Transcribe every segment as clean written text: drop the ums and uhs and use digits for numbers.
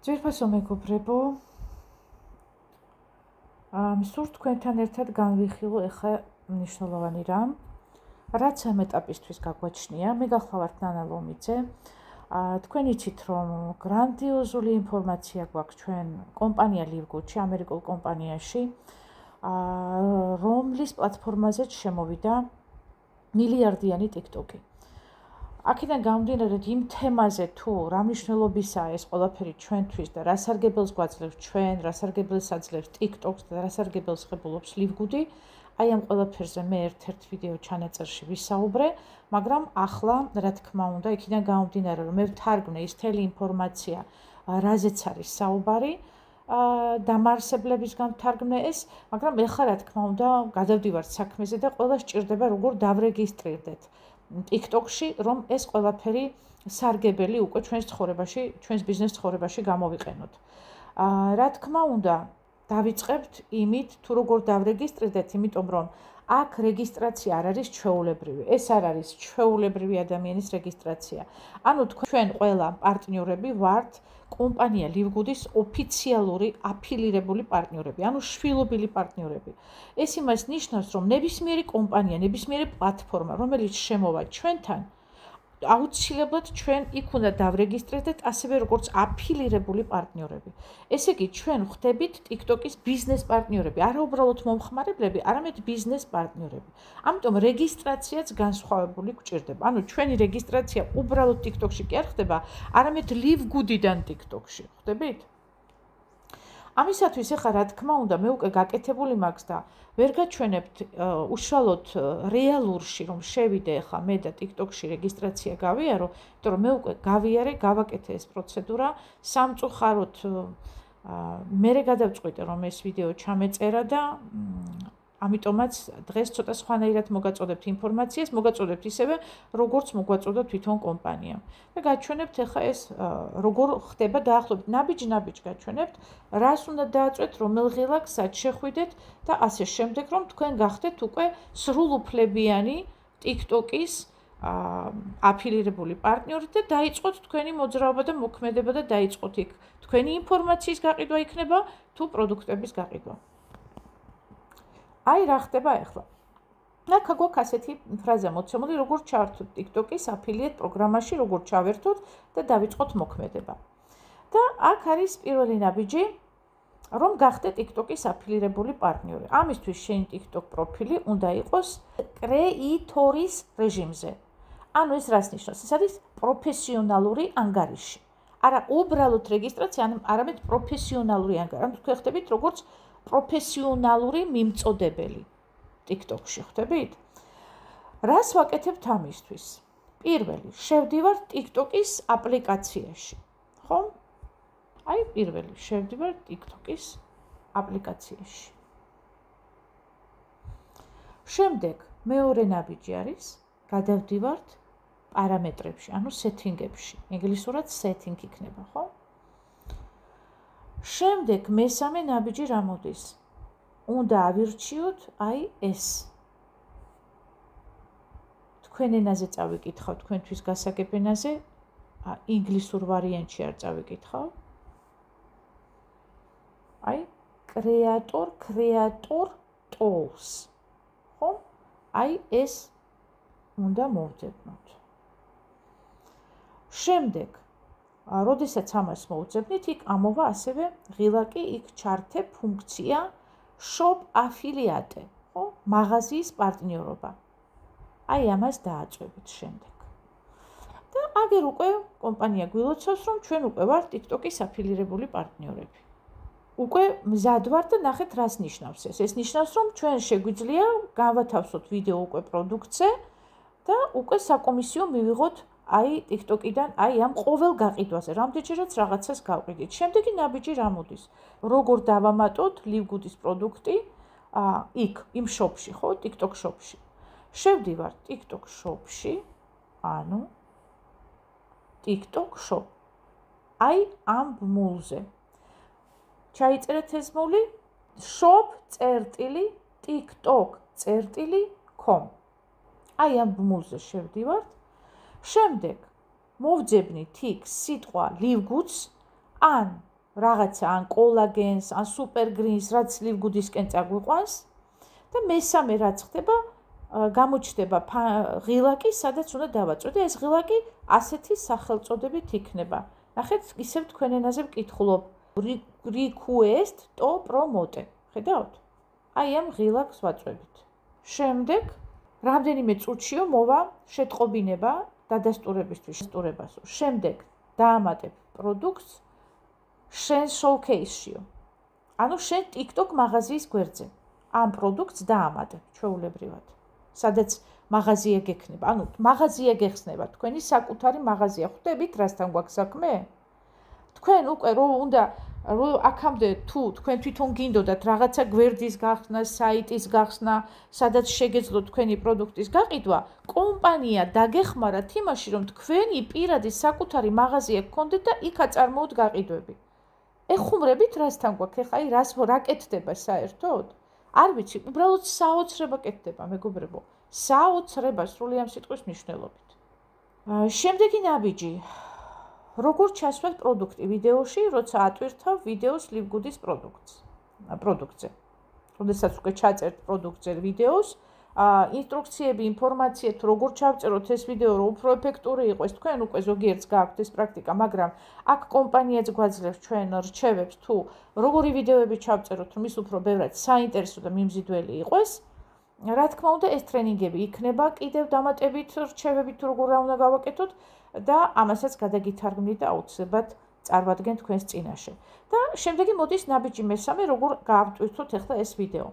ძვირფასო მეგობრებო, მსურთ თქვენთან ერთად განვიხილო ეხა მნიშვნელოვანი რამ, რაც ამ ეტაპისთვის გაგვაჩნია. მე გახლავართ ნანა ლომიძე. თქვენ იცით, რომ გრანდიოზული ინფორმაცია გვაქვს ჩვენ კომპანია ლივგუდში, ამერიკულ კომპანიაში, რომლის პლატფორმაზეც შემოვიდა მილიარდიანი TikTok-ი. აქედან გამომდინარე, იმ თემაზე თუ რა მნიშვნელობისაა ეს ყველაფერი ჩვენთვის და რა სარგებელს გვაძლევს ჩვენ, რა სარგებელს აძლევს TikTok-ს და რა სარგებელს ღებულობს ლივგუდი, აი ამ ყველაფერზე მე ერთ-ერთ ვიდეო ჩანაწერში ვისაუბრე, მაგრამ ახლა, რა თქმა უნდა, იქიდან გამომდინარე, რომ მე ვთარგმნე ის მთელი ინფორმაცია, რაზეც არის საუბარი, დამაარსებლებისგან ვთარგმნე ეს, მაგრამ ეხლა, რა თქმა უნდა, გადავდივართ საქმეზე და ყველა სჭირდება როგორ დავრეგისტრირდეთ TikTok-ში, რომ ეს ყველაფერი სარგებელი უკვე ჩვენს ცხოვრებაში, ჩვენს ბიზნეს ცხოვრებაში გამოვიყენოთ. რა თქმა უნდა, დავიწყებთ იმით, თუ როგორ დავრეგისტრირდეთ, იმიტომ რომ აქ რეგისტრაცია არ არის ჩვეულებრივი. ეს არ არის ჩვეულებრივი ადამიანის რეგისტრაცია. ანუ თქვენ ყველა პარტნიორები ვართ კომპანია ლივგუდის ოფიციალური აფილირებული პარტნიორები, ანუ შვილობილი პარტნიორები. ეს იმას ნიშნავს, რომ ნებისმიერი კომპანია, ნებისმიერი პლატფორმა, რომელიც შემოვა ჩვენთან, აუცილებლად ჩვენ იქ უნდა დავრეგისტრირდეთ ასევე როგორც აფილირებული პარტნიორები. ესე იგი, ჩვენ ვხდებით TikTok-ის ბიზნეს პარტნიორები, არა უბრალოდ მომხმარებლები, არამედ ბიზნეს პარტნიორები. ამიტომ რეგისტრაციაც განსხვავებული გვჭირდება. ანუ ჩვენი რეგისტრაცია უბრალოდ TikTok-ში კი არ ხდება, არამედ ლივგუდიდან TikTok-ში, ხდებით? ამისათვის ეხლა რა თქმა უნდა, მე უკვე გაკეთებული მაქვს და ვერ გაჩვენებთ უშუალოდ რეალურში, რომ შევიდე ეხლა მე და TikTok-ში რეგისტრაცია გავიარო, იმიტომ რომ მე უკვე გავიარე, გავაკეთე ეს პროცედურა, სამწუხაროდ მერე გადავწყვიტე, რომ ეს ვიდეო ჩამეწერა და ამიტომაც დღეს ცოტა სხვანაირად მოგაწოდებთ ინფორმაციას, მოგაწოდებთ ისევე, როგორც მოგვაწოდა თვითონ კომპანიამ. და გაჩვენებთ ეხლა ეს როგორ ხდება დაახლოებით ნაბიჯ გაჩვენებთ, რას უნდა დააწვეთ, რომელ ღილაკს სად შეხვიდეთ და ასე შემდეგ, რომ თქვენ გახდეთ უკვე სრულუფლებიანი TikTok-ის აფილირებული პარტნიორი და დაიწყოთ თქვენი მოძრაობა და მოქმედება და დაიწყოთ იქ თქვენი ინფორმაციის გაყიდვა იქნება თუ პროდუქტების გაყიდვა. აი რა ხდება ახლა. აქ გვაქვს ასეთი ფრაზა მოცემული, როგორ ჩავერთოთ TikTok-ის აფილიეთ პროგრამაში, როგორ ჩავერთოთ და დავიწყოთ მოქმედება. და აქ არის პირველი ნაბიჯი, რომ გახდეთ TikTok-ის აფილირებული პარტნიორი. ამისთვის შენი TikTok პროფილი უნდა იყოს კრეიტორის რეჟიმზე. ანუ ეს რას ნიშნავს? ეს არის პროფესიონალური ანგარიში. არა უბრალოდ რეგისტრაცია, არამედ პროფესიონალური ანგარიში. ანუ თქვენ ხდებით როგორც პროფესიონალური მიმწოდებელი TikTok-ში, ხდებით? რას ვაკეთებთ ამისთვის? პირველი, შევდივარ TikTok-ის აპლიკაციაში, ხო? აი, პირველი, შევდივარ TikTok-ის აპლიკაციაში. შემდეგ, მეორე ნაბიჯი არის, გადავდივართ პარამეტრებში, ანუ სეტინგებში. ინგლისურად setting იქნება, ხო? შემდეგ მესამე ნაბიჯი რა მოდის? უნდა ავირჩიოთ აი ეს. თქვენ ენაზე წავიკითხავ, თქვენთვის გასაგებ ენაზე, ინგლისურ ვარიანტში არ წავიკითხავ. აი, creator tools. ხო? აი ეს უნდა მოვძებნოთ. შემდეგ როდესაც ამას მოვძებნით, იქ ამოვა ასევე ღილაკი, იქ ჩართე ფუნქცია shop affiliate, ხო? მაღაზიის პარტნიორობა. აი ამას დააწვევით შემდეგ. და აგერ უკვე კომპანია გვილოცავს, რომ ჩვენ უკვე ვართ TikTok-ის აფილირებული პარტნიორები. უკვე მზად ვართ და ნახეთ რას ნიშნავს ეს. ეს ნიშნავს, რომ ჩვენ შეგვიძლია გავათავსოთ ვიდეო უკვე პროდუქტზე და უკვე საკომისიო მივიღოთ აი TikTok-იდან, აი ამ ყოველ გაყიდვაზე, რამდენჯერაც რაღაცას გავყიდით. შემდეგი ნაბიჯი რა მოდის? როგორ დავამატოთ ლივგუდის პროდუქტი იქ, იმ shop-ში, ხო, TikTok shop-ში. შევდივარ TikTok shop-ში, ანუ TikTok shop. აი ამ ბმულზე. ჩაიწერეთ ეს ბმული shop.tiktok.com. აი ამ ბმულზე შევდივართ. შემდეგ მოვძებნით იქ სიტყვა ლივგუდს ან რაღაცა ან კოლაგენს, ან სუპერგრინს, რაც ლივგუდისკენ წაგვიყვანს და მესამე რაც ხდება, გამოჩნდება ღილაკი, სადაც უნდა დავაწვდე და ეს ღილაკი ასეთი სახელწოდებით იქნება. ნახეთ, ისევ თქვენ ენაზე ვკითხულობ. request to promote. ხედავთ? აი ამ ღილაკს ვაწვევით. შემდეგ რამდენიმე წუთშიო მოვა შეტყობინება დადასტურებისთვის, შესტურებას. შემდეგ დაამატებ პროდუქტს შენ showcase-შიო. ანუ შენ TikTok მაღაზიის გვერდზე. ამ პროდუქტს დაამატებ ჩვეულებრივად. სადაც მაღაზია გექნება. ანუ მაღაზია გეხსნება, თქვენი საკუთარი მაღაზია. ხვდებით, რასთან გვაქვს საქმე? თქვენ უკვე რო უნდა აქამდე თუ თქვენ თვითონ გინდოდათ რაღაცა გვერდის გახსნა, საიტის გახსნა, სადაც შეგეძლოთ თქვენი პროდუქტის გაყიდვა, კომპანია დაგეხმარათ იმაში, რომ თქვენი პირადი საკუთარი მაღაზია გქონდეთ და იქ აწარმოოთ გაყიდვები. ეხუმრებით რასთან გვაქვს ხა, აი რა კეთდება საერთოდ? არ ვიცი, უბრალოდ საოცრება კეთდება, მეგობრებო. საოცრება სრული ამ სიტყვის მნიშვნელობით. შემდეგი ნაბიჯი. როგორ ჩასვათ პროდუქტი ვიდეოში, როცა ატვირთავ ვიდეოს ლივგუდის პროდუქტზე. როდესაც უკვე ჩაწერთ პროდუქტზე ვიდეოს, ინსტრუქციები, ინფორმაცია თუ როგორ ჩავწეროთ ეს ვიდეო, რომ უფრო ეფექტური იყოს, თქვენ უკვე ზოგიერთს გააქვთ ეს პრაქტიკა, მაგრამ აქ კომპანიაც გვაძლევს ჩვენ რჩევებს თუ როგორი ვიდეოები ჩავწეროთ, რომ ის უფრო ბევრად საინტერესო და მიმზიდველი იყოს. რა თქმა უნდა, ეს ტრენინგები იქნება კიდევ დამატებით რჩევებით თუ როგორ რა უნდა გავაკეთოთ და ამასაც გადაგითარგმნით და აუცილებლად წარვადგენ თქვენს წინაშე. და შემდეგი მოდის ნაბიჯი მესამე, როგორ გაავტვირთოთ ახლა ეს ვიდეო.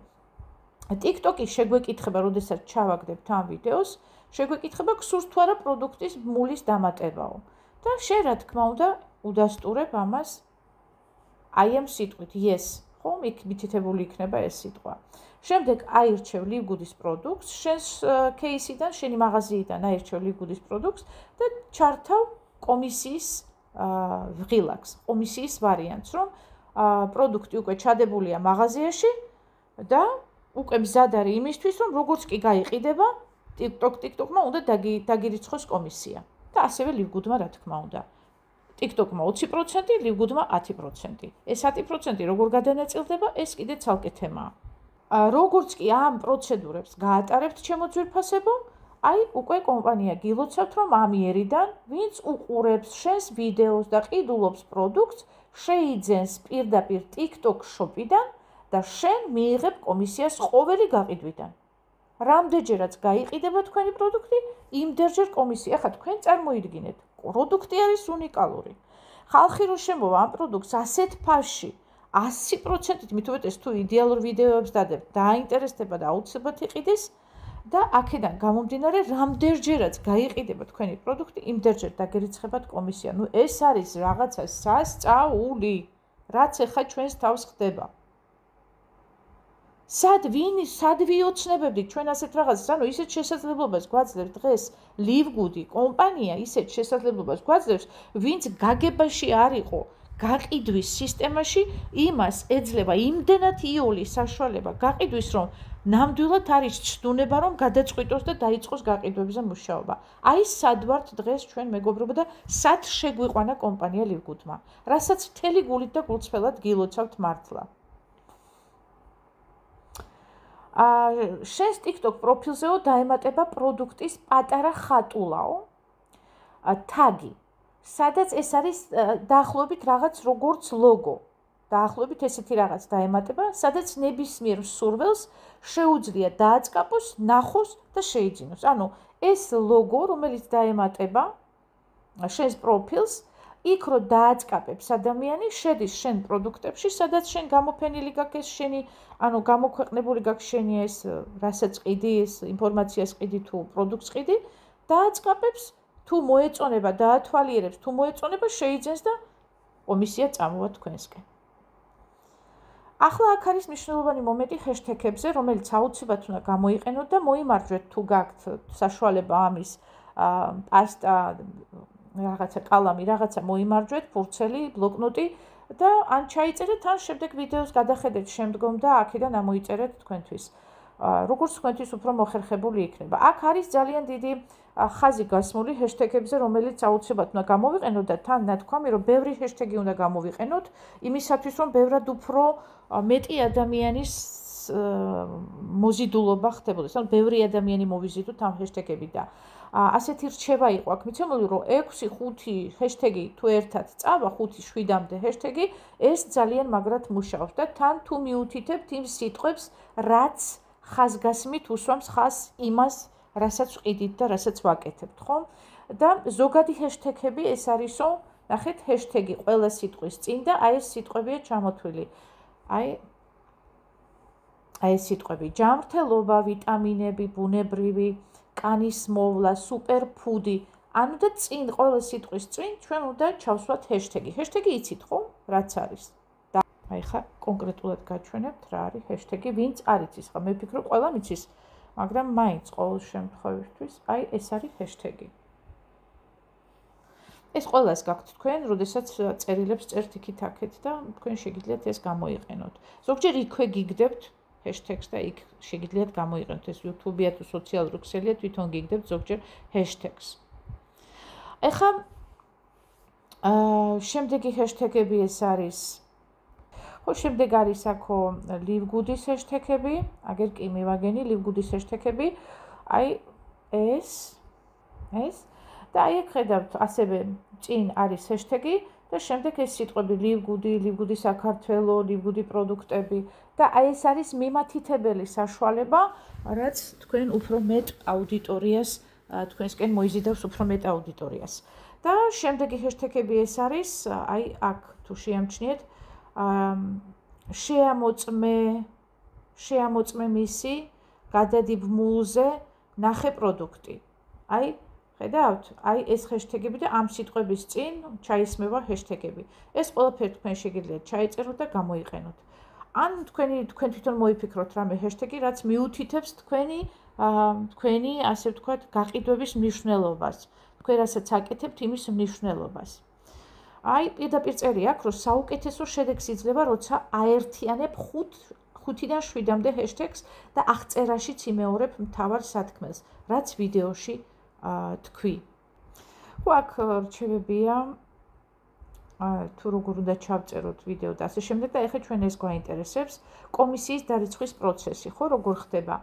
TikTok-ი შეგვეკითხება, როდესაც ჩავაგდებთ ამ ვიდეოს, შეგვეკითხება გსურს თუ არა პროდუქტის მულის დამატებაო. და შენ რა თქმა უნდა, udasturებ ამას აი ამ სიტყვით yes, ხო, მითითებული იქნება ეს სიტყვა. შემდეგ აირჩევ ლივგუდის პროდუქტს, შენს кейსიდან, შენი მაღაზიიდან აირჩევ ლივგუდის პროდუქტს და ჩართავ კომისიის ღილაკს, კომისიის ვარიანტს, რომ პროდუქტი უკვე ჩადებულია მაღაზიაში და უკვე მზად არის იმისთვის, რომ როგორც კი გაიყიდება, TikTok-მა უნდა დაგირიცხოს კომისია. და ასევე ლივგუდმა რა თქმა უნდა. TikTok-მა 20%, ლივგუდმა 10%. ეს 10% როგორ გადანაწილდება, ეს კიდე ცალკე თემაა. როგორც კი ამ პროცედურებს გაატარებთ, ჩემო ძვირფასებო, აი უკვე კომპანია გილოცავთ, რომ ამიერიდან, ვინც უყურებს შენს ვიდეოს და ყიდულობს პროდუქტს, შეიძენს პირდაპირ TikTok shop-იდან და შენ მიიღებ კომისიას ყოველი გაყიდვიდან. რამდენჯერაც გაიყიდება თქვენი პროდუქტი, იმდენჯერ კომისია. ხა თქვენ წარმოიდგინეთ, პროდუქტი არის უნიკალური. ხალხი რო შემოვა ამ პროდუქტს ასეთ ფასში 100%-ით მით უმეტეს თუ იდეალურ ვიდეოებს დადებთ, დაინტერესდება და აუცილებლად იყიდეს და აქედან გამომდინარე, რამდენჯერაც გაიყიდება თქვენი პროდუქტი, იმდენჯერ დაგერიცხებათ კომისია. ნუ ეს არის რაღაცა სასწაული, რაც ახლა ჩვენს თავს ხდება. სად ვიოცნებებდით ჩვენ ასეთ რაღაცას, ანუ ისეთ შესაძლებლობას გვაძლევს დღეს ლივგუდი კომპანია, ისეთ შესაძლებლობას გვაძლევს, ვინც გაგებაში არ იყო გაყიდვის სისტემაში, იმას ეძლევა იმდენად იოლი საშუალება გაყიდვის, რომ ნამდვილად არის ჩნუნება, რომ გადაწყვიტოს და დაიწყოს გაყიდვებზე მუშაობა. აი სად ვართ დღეს ჩვენ მეგობრებო და სად შეგვიყვანა კომპანია ლივგუდმა, რასაც მთელი გულით და გულწრფელად გილოცავთ მართლა. შენს TikTok პროფილზეო დაემატება პროდუქტის პატარა ხატულაო, თაგი, სადაც ეს არის დაახლოებით რაღაც როგორც ლოგო. დაახლოებით ესეთი რაღაც დაემატება, სადაც ნებისმიერ მსურველს შეუძლია დააწყაპოს, ნახოს და შეიძინოს. ანუ ეს ლოგო, რომელიც დაემატება შენს პროფილს, იქ რო დააწყაპებს ადამიანი, შედის შენ პროდუქტებში, სადაც შენ გამოფენილი გაქვს ეს შენი, ანუ გამოქვეყნებული გაქვს შენი ეს რასაც ყიდი, ეს ინფორმაციას ყიდი თუ პროდუქტს ყიდი, დააწყაპებს, თუ მოეწონება, დაათვალიერებს, თუ მოეწონება, შეიძენს და კომისია წამოვა თქვენსკენ. ახლა აქ არის მნიშვნელოვანი მომენტი ჰეშტეგებზე, რომელიც აუცილებლად უნდა გამოიყენოთ და მოიმარჯვეთ თუ გაქვთ საშუალება ამის პასტა, რაღაცა კალამი, რაღაცა მოიმარჯვეთ, ფურცელი, ბლოკნოტი და ან ჩაიწერეთ, ან შემდეგ ვიდეოს გადახედეთ შემდგომ და აქედან ამოიწერეთ თქვენთვის. როგორც თქვენთვის უფრო მოხერხებული იქნება. აქ არის ძალიან დიდი ხაზი გასმული ჰეშტეგებზე, რომელიც აუცილებლად უნდა გამოვიყენოთ და თან ნათქვამი, რომ ბევრი ჰეშტეგი უნდა გამოვიყენოთ, იმისათვის, რომ ბევრად უფრო მეტი ადამიანის მოზიდულობა ხდებოდეს. ანუ ბევრი ადამიანი მოვიზიდოთ ამ ჰეშტეგები და ასეთი რჩევა იყო აქ მიცემული, რომ 6-5 ჰეშტეგი თუ ერთად წავა, 5-7-მდე ჰეშტეგი, ეს ძალიან მაგრად მუშაობს და თან თუ მიუთითებთ იმ სიტყვებს, რაც ხაზგასმით უსვამს ხაზს იმას, რასაც ვყიდით და რასაც ვაკეთებთ, ხო? და ზოგადი ჰეშტეგები ეს არისო, ნახეთ, ჰეშტეგი ყველა სიტყვის წინ და აი ეს სიტყვებია ჩამოთვლილი. აი ეს სიტყვები: ჯანმრთელობა, ვიტამინები, ბუნებრივი, კანის მოვლა, სუპერფუდი. ანუ და წინ ყველა სიტყვის წინ ჩვენ უნდა ჩავსვათ ჰეშტეგი. ჰეშტეგი იცით, ხო? რაც არის. და აი ხა კონკრეტულად გაჩვენებთ რა არის ჰეშტეგი, ვინც არ იცის. ხა მე ვფიქრობ, ყველა მიცის, მაგრამ მაინც ყოველ შემთხვევისთვის აი ეს არის ჰეშტეგი. ეს ყველას გაქვთ თქვენ, როდესაც წერილებს წერთ იქით-აქეთ და თქვენ შეგიძლიათ ეს გამოიყენოთ. ზოგჯერ იქვე გიგდებთ ჰეშტეგს და იქ შეგიძლიათ გამოიყენოთ. ეს YouTube-ია თუ სოციალური ქსელია, თვითონ გიგდებთ ზოგჯერ ჰეშტეგს. ეხლა შემდეგი ჰეშტეგები ეს არის. ხო, შემდეგ არის აქო ლივგუდის ჰეშტეგები, აგერ კი მივაგენი ლივგუდის ჰეშტეგები. აი ეს და აი აქ ხედავთ ასევე წინ არის ჰეშტეგი და შემდეგ ეს სიტყვები ლივგუდი, ლივგუდი საქართველო, ლივგუდი პროდუქტები და აი ეს არის მიმართითებელი საშუალება, რაც თქვენ უფრო მეტ აუდიტორიას თქვენსკენ მოიზიდავს უფრო მეტ აუდიტორიას. და შემდეგი ჰეშტეგები ეს არის, აი აქ თუ შეამჩნიეთ, შეამოწმე მისი, გადადი ბმულზე, ნახე პროდუქტი. აი ხედავთ? აი ეს ჰეშტეგები და ამ სიტყვების წინ ჩაისმევა ჰეშტეგები. ეს ყველაფერი თქვენ შეგიძლიათ ჩაიწეროთ და გამოიყენოთ. ან თქვენ თვითონ მოიფიქროთ რამე ჰეშტეგი, რაც მიუთითებს თქვენი ასე ვთქვათ, გაყიდვების მნიშვნელობას. თქვენ რასაც აკეთებთ, იმის მნიშვნელობას. აი პირდაპირ წერია აქ, რომ საუკეთესო შედეგს იძლევა, როცა აერთიანებ 5-დან 7-მდე ჰეშტეგს და აღწერაშიც იმეორებ მთავარ სათქმელს, რაც ვიდეოში თქვი. ხო, აქ რჩევებია თუ როგორ უნდა ჩავწეროთ ვიდეო და ასე შემდეგ და ეხლა ჩვენ ეს გვაინტერესებს კომისიის დარიცხვის პროცესი, ხო, როგორ ხდება?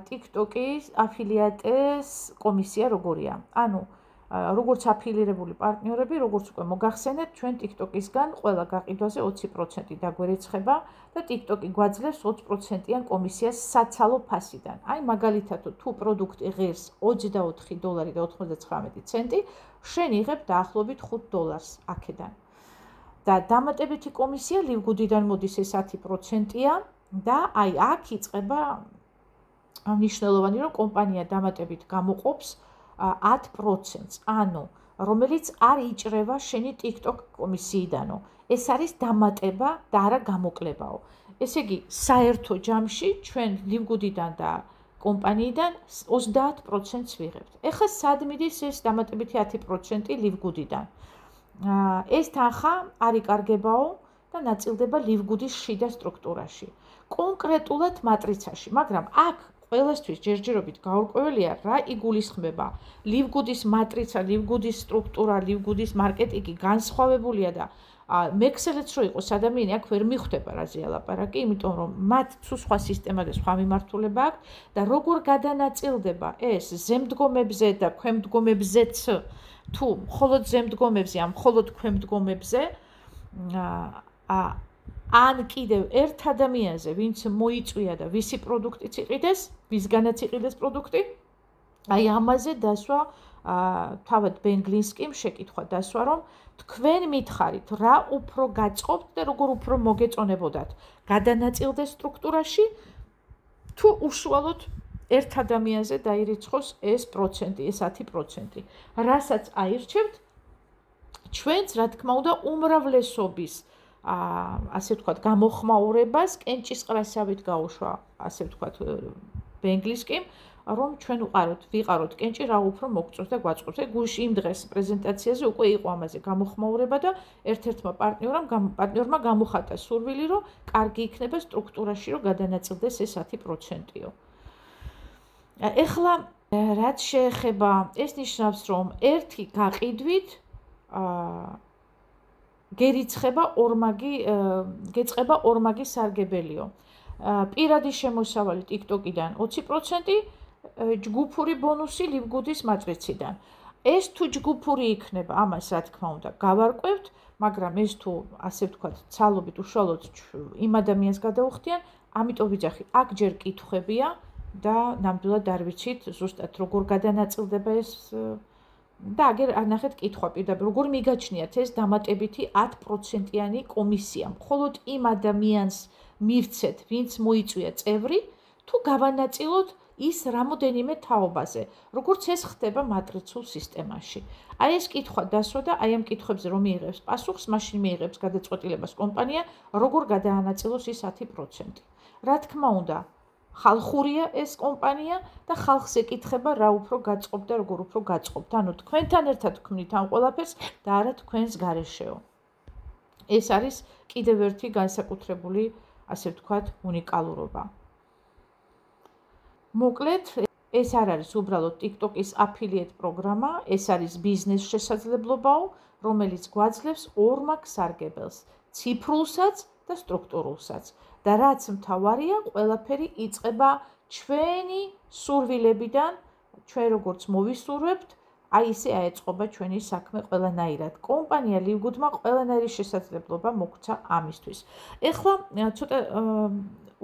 TikTok-ის აფილიატეს კომისია როგორია? ანუ როგორც აფილირებული პარტნიორები, როგორც უკვე მოგახსენეთ, ჩვენ TikTok-ისგან ყველა გაყიდვაზე 20% დაგვერეცხება და TikTok-ი გვაძლევს 20%-იან კომისიას საცალო ფასიდან. აი მაგალითად, თუ პროდუქტი ღირს $20.99 შენ იღებ დაახლოებით $5 აქედან. და დამატებითი კომისია ლივგუდიდან მოდის ეს 10%-ია და აი აქ იწყება მნიშვნელოვანი, რომ კომპანია დამატებით გამოყოფს 10%-ს, ანუ რომელიც არ იჭრება შენი TikTok კომისიიდანო. ეს არის დამატება და არა გამოკლებაო. ესე იგი, საერთო ჯამში ჩვენ ლივგუდიდან და კომპანიიდან 30%-ს ვიღებთ. ეხლა სად მიდის ეს დამატებითი 10% ლივგუდიდან? ეს თანხა არ იკარგებაო და ნაწილდება ლივგუდის შიდა სტრუქტურაში. კონკრეტულად მატრიცაში, მაგრამ აქ ყველასთვის ჯერჯერობით გაურკვეველია რა იგულისხმება. ლივგუდის მატრიცა, ლივგუდის სტრუქტურა, ლივგუდის მარკეტინგი განსხვავებულია და მექსელეც რო იყოს ადამიანი აქ ვერ მიხვდება რაზეა ლაპარაკი, იმიტომ რომ მათ თუ სხვა სისტემა და სხვა მიმართულება აქვს და როგორ გადანაწილდება ეს ზემდგომებზე და ქვემდგომებზეც, თუ მხოლოდ ზემდგომებზე, ან მხოლოდ ქვემდგომებზე, ან კიდევ ერთ ადამიანზე, ვინც მოიწვია და ვისი პროდუქტიც იყიდეს, ვისგანაც იყიდეს პროდუქტი, აი ამაზე დასვა თავად ბენ გლინსკიმ შეკითხვა დასვა, რომ თქვენ მითხარით, რა უფრო გაწყობთ და როგორ უფრო მოგეწონებოდათ გადანაწილდეს სტრუქტურაში, თუ უშუალოდ ერთ ადამიანზე დაირიცხოს ეს პროცენტი, ეს 10%. რასაც აირჩევთ, ჩვენც რა თქმა უნდა უმრავლესობის ასე ვთქვათ, გამოხმაურებას კენჭისყრასავით გაუშვა, ასე ვთქვათ, ბენ გლინსკიმ, რომ ჩვენ ვიყაროთ კენჭი რა უფრო მოგწონს და გვაწყობს. გუშინ იმ დღეს პრეზენტაციაზე უკვე იყო ამაზე გამოხმაურება და ერთ-ერთმა პარტნიორმა გამოხატა სურვილი, რომ კარგი იქნება სტრუქტურაში, რომ გადანაწილდეს ეს 10%-ო. ეხლა რაც შეეხება, ეს ნიშნავს, რომ ერთი გაყიდვით გეწყება ორმაგი სარგებელიო. პირადი შემოსავალი TikTok-იდან 20%, ჯგუფური ბონუსი LiveGood-ის მატრიციდან. ეს თუ ჯგუფური იქნება, ამას რა თქმა უნდა გავარკვევთ, მაგრამ ეს თუ ასე ვთქვათ, ცალობით უშუალოდ იმ ადამიანს გადაუხდიან, ამიტომ ვიძახი, აქ ჯერ კითხვებია და ნამდვილად არ ვიცით ზუსტად როგორ გადანაწილდება ეს და აგერ ნახეთ კითხვა პირდაპირ როგორ მიგაჩნიათ ეს დამატებითი 10%-იანი კომისია მხოლოდ იმ ადამიანს მივცეთ ვინც მოიწვია წევრი თუ გავანაწილოთ ის რამოდენიმე თაობაზე როგორც ეს ხდება მატრიცულ სისტემაში აი ეს კითხვა დასვა და აი ამ კითხვებზე რომ მიიღებს პასუხს მაშინ მიიღებს გადაწყვეტილებას კომპანია როგორ გადაანაწილოს ის 10%. რა თქმა უნდა ხალხურია ეს კომპანია და ხალხს ეკითხება რა უფრო გაწყობ და როგორ უფრო გაწყობთ. ანუ თქვენთან ერთად თქვნით ამ ყველაფერს და არა თქვენს გარეშეო. ეს არის კიდევ ერთი განსაკუთრებული, ასე ვთქვათ, უნიკალურობა. მოკლედ, ეს არ არის უბრალოდ TikTok-ის affiliate პროგრამა, ეს არის ბიზნეს შესაძლებლობაო, რომელიც გვაძლევს ორმაგ სარგებელს, ციფრულსაც და სტრუქტურულსაც. და რაც მთავარია, ყველაფერი იწყება ჩვენი სურვილებიდან, ჩვენ როგორც მოვისურვებთ, აი ისე აეწყობა ჩვენი საქმე ყველანაირად. კომპანია LiveGood-მა ყველანაირი შესაძლებლობა მოგცა ამისთვის. ეხლა ცოტა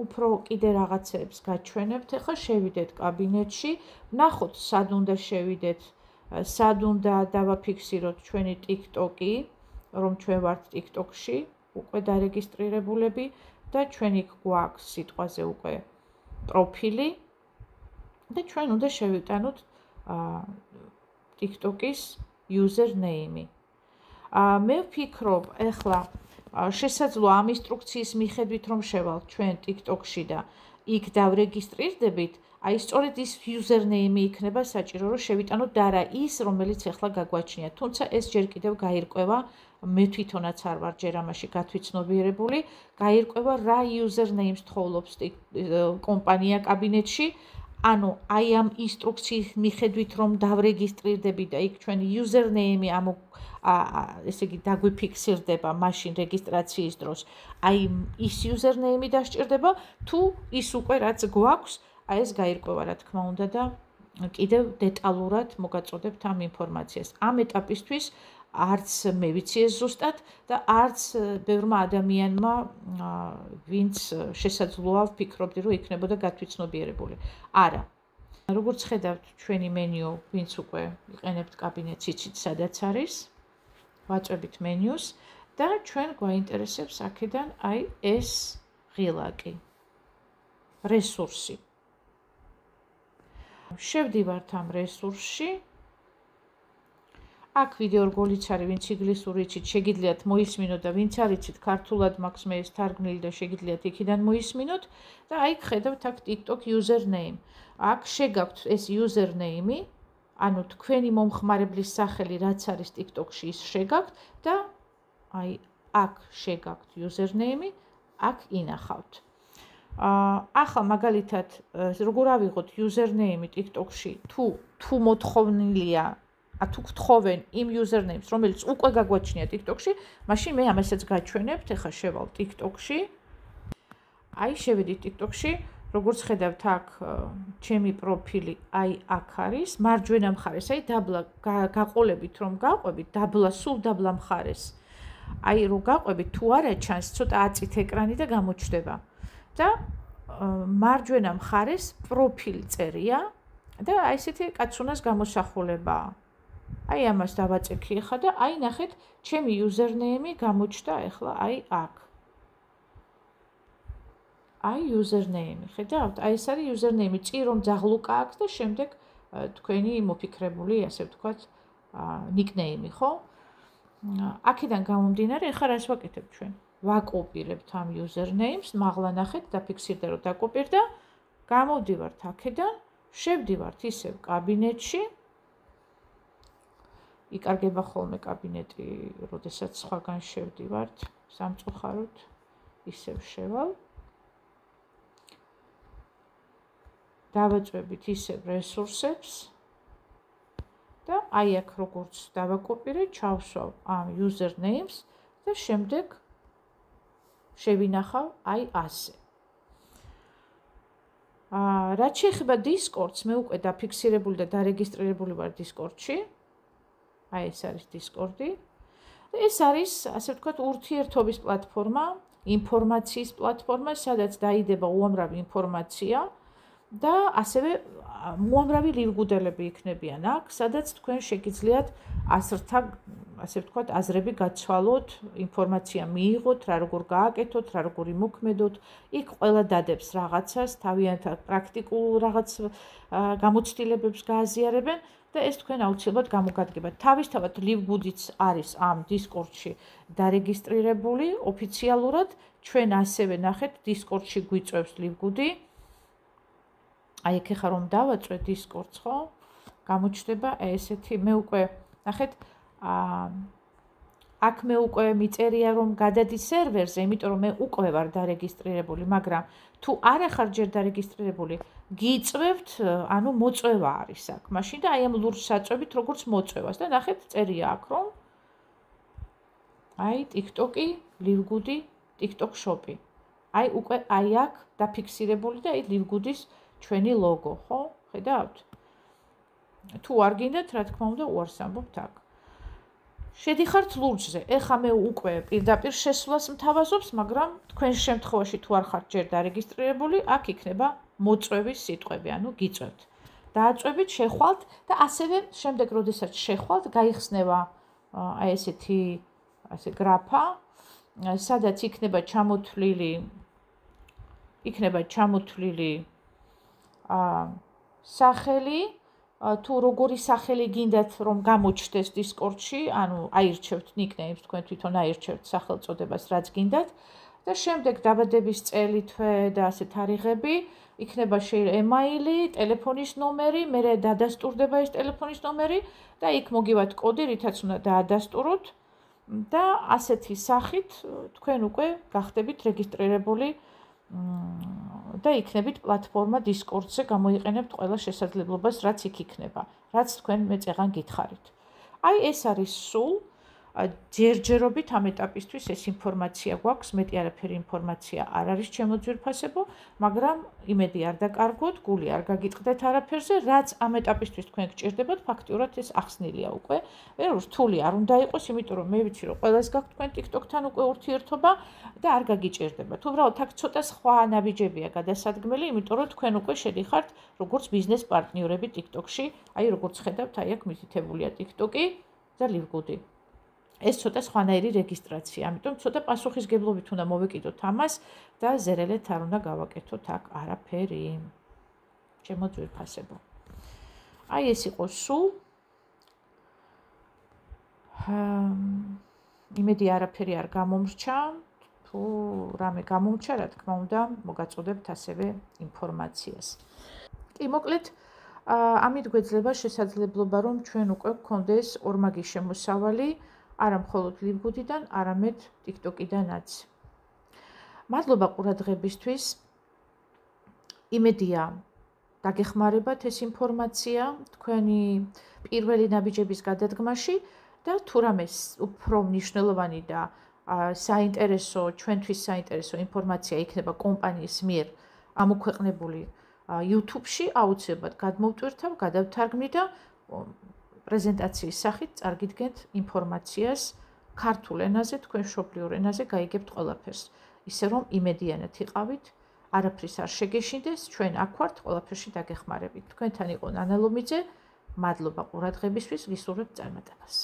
უფრო კიდე რაღაცებს გაჩვენებთ. ეხლა შევიდეთ კაბინეტში, ვნახოთ სად უნდა შევიდეთ, სად უნდა დავაფიქსიროთ ჩვენი TikTok-ი, რომ ჩვენ ვართ TikTok-ში, უკვე დარეგისტრირებულები. და ჩვენ იქ გვაქვს სიტყვაზე უკვე პროფილი და ჩვენ უნდა შევიტანოთ TikTok-ის username-ი. მე ვფიქრობ, ეხლა შესაძლოა ამ ინსტრუქციის მიხედვით რომ შევალთ ჩვენ TikTok-ში და იქ დავრეგისტრირდებით, აი სწორედ ის username-ი იქნება საჭირო რომ შევიტანოთ და არა ის, რომელიც ეხლა გაგვაჩნია. თუმცა ეს ჯერ კიდევ გაირკვევა მე თვითონაც არ ვარ ჯერ ამაში გათვითცნობიერებული, გაირკვევა რა username-ს თხოვობს კომპანია კაბინეტში, ანუ აი ამ ინსტრუქციის მიხედვით რომ დავრეგისტრირდები და იქ ჩვენი username-ი ესე იგი დაგვიფიქსირდება მაშინ რეგისტრაციის დროს, აი ის username-ი დასჭირდება, თუ ის უკვე რაც გვაქვს, აი ეს გაირკვევა რა თქმა უნდა და კიდევ დეტალურად მოგაწოდებთ ამ ინფორმაციას. ამ ეტაპისთვის არც მე ვიცი ეს ზუსტად და არც ბევრმა ადამიანმა ვინც შესაძლოა ვფიქრობდი რომ იქნებოდა გათვითცნობიერებული. არა. როგორც ხედავთ ჩვენი მენიუ, ვინც უკვე იყენებთ კაბინეტს, იცით სადაც არის. ვაწვევით მენიუს და ჩვენ გვაინტერესებს აქედან აი ეს ღილაკი. რესურსი. შევდივართ ამ რესურსში. აქ ვიდეო რგოლიც არის, ვინც ინგლისური იცით, შეგიძლიათ მოისმინოთ და ვინც არ იცით ქართულად მაქვს მე ეს თარგმნილი და შეგიძლიათ იქიდან მოისმინოთ და აი ხედავთ აქ TikTok username. აქ შეგაქვთ ეს username-ი, ანუ თქვენი მომხმარებლის სახელი რაც არის TikTok-ში ის შეგაქვთ და აი აქ შეგაქვთ username-ი, აქ ინახავთ. ახლა მაგალითად როგორ ავიღოთ username-ი TikTok-ში, თუ მოთხოვნილია თუ გთხოვენ იმ username-ს, რომელიც უკვე გაგვაჩნია TikTok-ში, მაშინ მე ამასაც გაჩვენებთ, ახლა შევალ TikTok-ში. აი შევედით TikTok-ში, როგორც ხედავთ აქ ჩემი პროფილი აი აქ არის, მარჯვენა მხარეს, აი დაბლა გაყოლებით რომ გაყვებით, დაბლა სულ დაბლა მხარეს. აი რო გაყვებით, თუ არა ჩანს, ცოტა აწით ეკრანი და გამოჩნდება. და მარჯვენა მხარეს პროფილი წერია და აი ესეთი კაცუნას გამოსახულებაა. აი ამას დავაწექი ახლა და აი ნახეთ, ჩემი username-ი გამოჩნდა ახლა აი აქ. აი username-ი, ხედავთ? აი ეს არის username-ი, წირო მძაღლუკა აქვს და შემდეგ თქვენი მოფიქრებული, ასე ვთქვათ, nickname-ი, ხო? აქედან გამომდინარე, ახლა რას ვაკეთებ ჩვენ? ვაკოპირებთ ამ username-ს, მაღლა ნახეთ, დაფიქსირდა რომ დაკოპირდა, გამოვდივართ აქედან, შევდივართ ისევ კაბინეტში. იკარგება ხოლმე კაბინეტი, როდესაც სხვაგან შევდივართ სამწუხაროდ, ისევ შევალ. დავაწვევით ისევ რესურსებს და აი აქ როგორც დავაკოპირე, ჩავსვავ ამ user names და შემდეგ შევინახავ აი ასე. რაც შეეხება Discord-ს, მე უკვე დაფიქსირებული და დარეგისტრირებული ვარ Discord-ში. აი ეს არის Discord-ი. ეს არის, ასე ვთქვათ, ურთიერთობის პლატფორმა, ინფორმაციის პლატფორმა, სადაც დაიდება უამრავი ინფორმაცია და ასევე უამრავი ლირგუდელები იქნებიან აქ, სადაც თქვენ შეგიძლიათ ასრთა, ასე ვთქვათ, აზრები გაცვალოთ, ინფორმაცია მიიღოთ, რა როგორ გააკეთოთ, რა როგორ იმოქმედოთ. იქ ყველა დადებს რაღაცას, თავიანთ პრაქტიკულ რაღაც გამოცდილებებს გააზიარებენ და ეს თქვენ აუცილებლად გამოგადგებათ. თავისთავად LiveGood-იც არის ამ Discord-ში დარეგისტრირებული ოფიციალურად. ჩვენ ასევე ნახეთ Discord-ში გვიწევს LiveGood-ი. აი აქ ხა რომ დავაწვე Discord-ს, ხო? გამოჩნდება ესეთი, მე უკვე ნახეთ, აქ მე უკვე მიწერია რომ გადადი სერვერზე, იმიტომ რომ მე უკვე ვარ დარეგისტრირებული, მაგრამ თუ არ ახარ ჯერ დარეგისტრირებული, გიწვევთ, ანუ მოწვევა არის აქ. მაშინ და აი ამ ლურჯს აწვევით როგორც მოწვევას და ნახეთ წერია აქ რომ აი TikTok-ი, LiveGood-ი, TikTok Shop-ი. აი უკვე აი აქ დაფიქსირებული და აი LiveGood-ის ჩვენი ლოგო, ხო? ხედავთ? თუ არ გინდათ, რა თქმა უნდა, უარს ამბობთ აქ. შედიხართ ლურჯზე. ეხა მე უკვე პირდაპირ შესვლას მთავაზობს, მაგრამ თქვენ შემთხვევაში თუ არ ხართ ჯერ დარეგისტრირებული, აქ იქნება მოწვევის სიტყვები, ანუ გიწევთ. დააწვევით, შეხვალთ და ასევე შემდეგ, როდესაც შეხვალთ, გაიხსნება აი ესეთი ასე გრაფა, სადაც იქნება ჩამოთვლილი სახელი, თუ როგორი სახელი გინდათ რომ გამოჩნდეს Discord-ში, ანუ აირჩევთ nicknames, თქვენ თვითონ აირჩევთ სახელწოდებას, რაც გინდათ და შემდეგ დაბადების წელი, თვე და ასე თარიღები, იქნება email-ი, ტელეფონის ნომერი, მერე დადასტურდება ეს ტელეფონის ნომერი და იქ მოგივათ კოდი, რითაც უნდა დაადასტუროთ და ასეთი სახით თქვენ უკვე გახდებით რეგისტრირებული და იქნებით პლატფორმა Discord-ზე, გამოიყენებთ ყველა შესაძლებლობას, რაც იქ იქნება, რაც თქვენ მეწეღან გითხარით. აი ეს არის სულ ჯერჯერობით ამ ეტაპისთვის ეს ინფორმაცია გვაქვს, მეტი არაფერი ინფორმაცია არ არის ჩემო ძვირფასებო, მაგრამ იმედი არ დაკარგოთ, გული არ გაგიტყდეთ არაფერზე, რაც ამ ეტაპისთვის თქვენ გჭირდებათ, ფაქტიურად ეს ახსნილია უკვე. მე რთული არ უნდა იყოს, იმიტომ რომ მე ვიცი რომ ყველას გაქვთ თქვენ TikTok-თან უკვე ურთიერთობა და არ გაგიჭირდებათ. უბრალოდ აქ ცოტა სხვა ნაბიჯებია გადასადგმელი, იმიტომ რომ თქვენ უკვე შედიხართ როგორც ბიზნეს პარტნიორები TikTok-ში, აი როგორც ხედავთ, აი აქ მითითებულია TikTok-ი და LiveGood-ი. ეს ცოტა სხვანაირი რეგისტრაცია, ამიტომ ცოტა პასუხისგებლობით უნდა მოვეკიდოთ ამას და ზერელეთ არ უნდა გავაკეთოთ აქ არაფერი. ჩემო ძვირფასებო. აი ეს იყო სულ. იმედი არაფერი არ გამომრჩა, თუ რამე გამომრჩა, რა თქმა უნდა, მოგაწოდებთ ასევე ინფორმაციას. კი, მოკლედ, ამით გვეძლება შესაძლებლობა, რომ ჩვენ უკვე გქონდეს ორმაგი შემოსავალი არა მხოლოდ LiveGood-დან, არამედ TikTok-დანაც. მადლობა ყურადღებისთვის. იმედია დაგეხმარებათ ეს ინფორმაცია თქვენი პირველი ნაბიჯების გადადგმაში და თუ რამე უფრო მნიშვნელოვანი და საინტერესო, ჩვენთვის საინტერესო ინფორმაცია იქნება კომპანიის მიერ ამოქვეყნებული YouTube-ში, აუცილებლად გადმოვტვირთავ, გადავთარგმნი და პრეზენტაციის სახით წარგიდგენთ ინფორმაციას ქართულ ენაზე, თქვენ მშობლიურ ენაზე გაიგებთ ყველაფერს. ისე რომ იმედიანად იყავით, არაფრის არ შეგეშინდეს, ჩვენ აქ ვართ, ყველაფერში დაგეხმარებით. თქვენთან იყო ნანა ლომიძე, მადლობა ყურადღებისთვის, გისურვებთ წარმატებას.